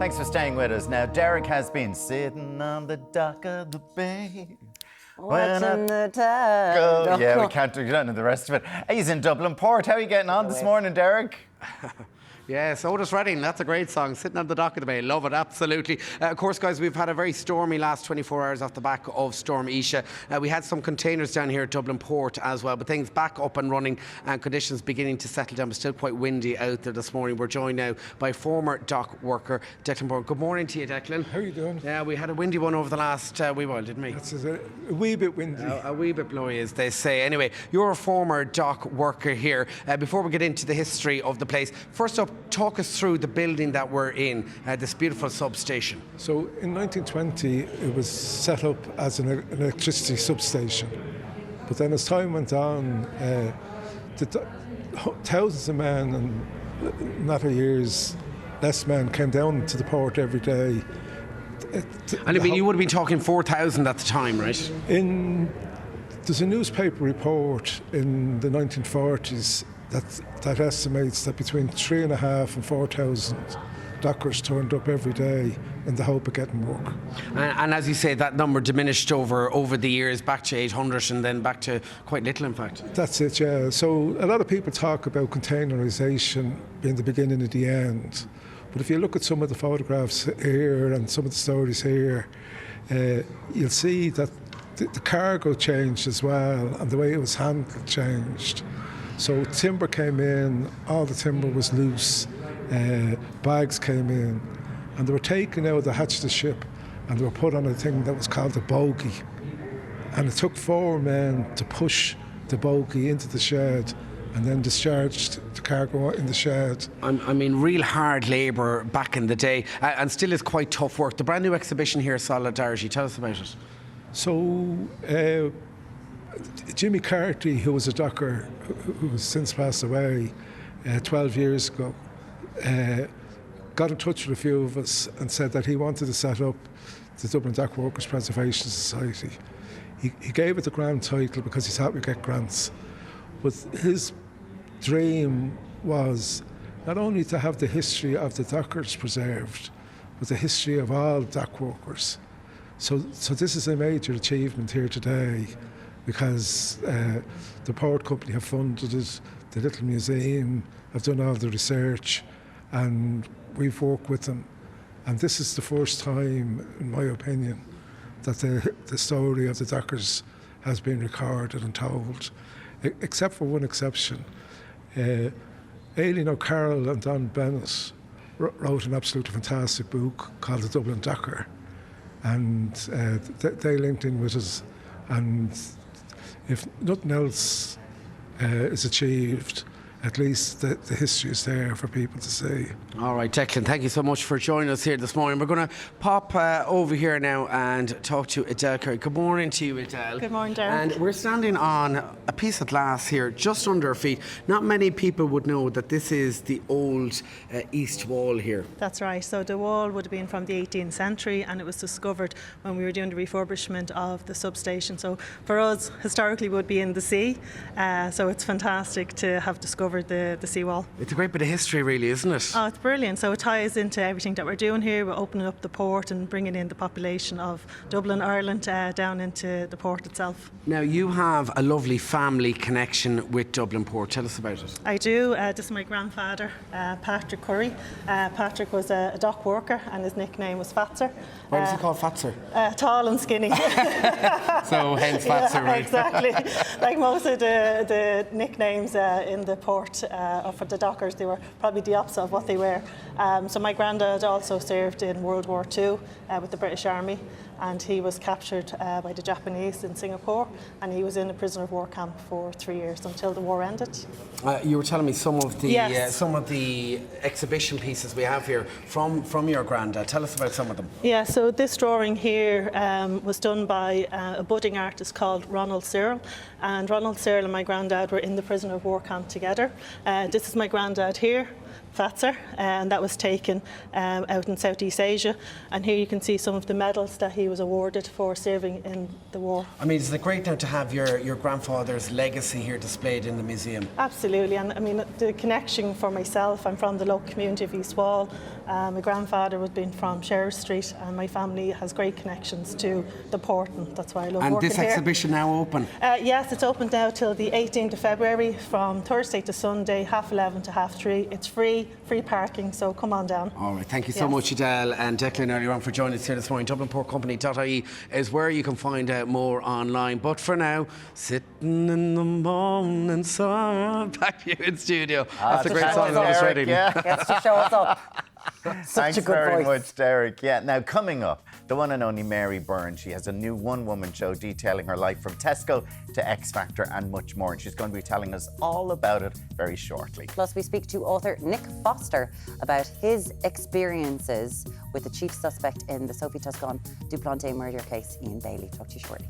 Thanks for staying with us. Now, Derek has been sitting on the dock of the bay. Watching the tide. Yeah, we can't do that and the rest of it. He's in Dublin Port. How are you getting on this morning, Derek? Yes, Otis Redding, that's a great song. Sitting on the dock of the bay, love it, absolutely. Of course, guys, we've had a very stormy last 24 hours off the back of Storm Isha. We had some containers down here at Dublin Port as well, but things back up and running and conditions beginning to settle down, but still quite windy out there this morning. We're joined now by former dock worker Declan Byrne. Good morning to you, Declan. How are you doing? Yeah, we had a windy one over the last wee while, didn't we? It's a wee bit windy. A wee bit blowy, as they say. Anyway, you're a former dock worker here. Before we get into the history of the place, first up, talk us through the building that we're in, this beautiful substation. So in 1920 it was set up as an electricity substation, but then as time went on, thousands of men and not a years less men came down to the port every day. And I mean, you would have been talking 4,000 at the time, right? There's a newspaper report in the 1940s that estimates that between 3,500 and 4,000 dockers turned up every day in the hope of getting work. And as you say, that number diminished over the years, back to 800 and then back to quite little, in fact. That's it, yeah. So a lot of people talk about containerisation being the beginning of the end. But if you look at some of the photographs here and some of the stories here, you'll see that the cargo changed as well and the way it was handled changed. So timber came in, all the timber was loose, bags came in, and they were taken out of the hatch of the ship and they were put on a thing that was called a bogie. And it took 4 men to push the bogie into the shed and then discharged the cargo in the shed. I mean, real hard labour back in the day, and still is quite tough work. The brand new exhibition here, Solidarity, tell us about it. So, Jimmy Carty, who was a docker who has since passed away 12 years ago, got in touch with a few of us and said that he wanted to set up the Dublin Dock Workers Preservation Society. He gave it the grant title because he thought we'd get grants. But his dream was not only to have the history of the dockers preserved, but the history of all dock workers. So this is a major achievement here today, because the Port Company have funded it, the little museum have done all the research, and we've worked with them. And this is the first time, in my opinion, that the story of the dockers has been recorded and told, except for one exception. Aileen O'Carroll and Don Bennett wrote an absolutely fantastic book called The Dublin Docker, and they linked in with us, and if nothing else is achieved, at least the history is there for people to see. All right, Declan, thank you so much for joining us here this morning. We're going to pop over here now and talk to Adele Curry. Good morning to you, Adele. Good morning, Derek. And we're standing on a piece of glass here, just under our feet. Not many people would know that this is the old east wall here. That's right. So the wall would have been from the 18th century, and it was discovered when we were doing the refurbishment of the substation. So for us, historically, would be in the sea. So it's fantastic to have discovered the seawall. It's a great bit of history, really, isn't it? Oh, it's brilliant. So it ties into everything that we're doing here. We're opening up the port and bringing in the population of Dublin, Ireland, down into the port itself. Now, you have a lovely family connection with Dublin Port. Tell us about it. I do. This is my grandfather, Patrick Curry. Patrick was a dock worker, and his nickname was Fatser. Why was he called Fatser? Tall and skinny. So hence Fatser, yeah, right? Exactly. Like most of the nicknames in the port for the dockers, they were probably the opposite of what they were. So my granddad also served in World War II with the British Army, and he was captured by the Japanese in Singapore, and he was in a prisoner of war camp for 3 years until the war ended. You were telling me some of the Yes. some of the exhibition pieces we have here from your granddad. Tell us about some of them. Yeah, so this drawing here was done by a budding artist called Ronald Searle, and Ronald Searle and my granddad were in the prisoner of war camp together. This is my granddad here. Fatser, and that was taken out in Southeast Asia. And here you can see some of the medals that he was awarded for serving in the war. I mean, is it great now to have your grandfather's legacy here displayed in the museum? Absolutely, and I mean the connection for myself, I'm from the local community of East Wall. My grandfather was been from Sheriff Street, and my family has great connections to the port, and that's why I love working here. And this exhibition now open? Yes, it's open now till the 18th of February, from Thursday to Sunday, 11:30 to 3:30. It's free parking, so come on down. All right, thank you so much, Adele and Declan, earlier on for joining us here this morning. DublinPortCompany.ie is where you can find out more online. But for now, sitting in the morning sun. Back here in studio. That's a great song, Lois Redding. Gets to show us up. Such a good very voice. much, Derek. Yeah, now coming up, the one and only Mary Byrne. She has a new one-woman show detailing her life from Tesco to X Factor and much more. And she's going to be telling us all about it very shortly. Plus, we speak to author Nick Foster about his experiences with the chief suspect in the Sophie Toscan Duplanté murder case, Ian Bailey. Talk to you shortly.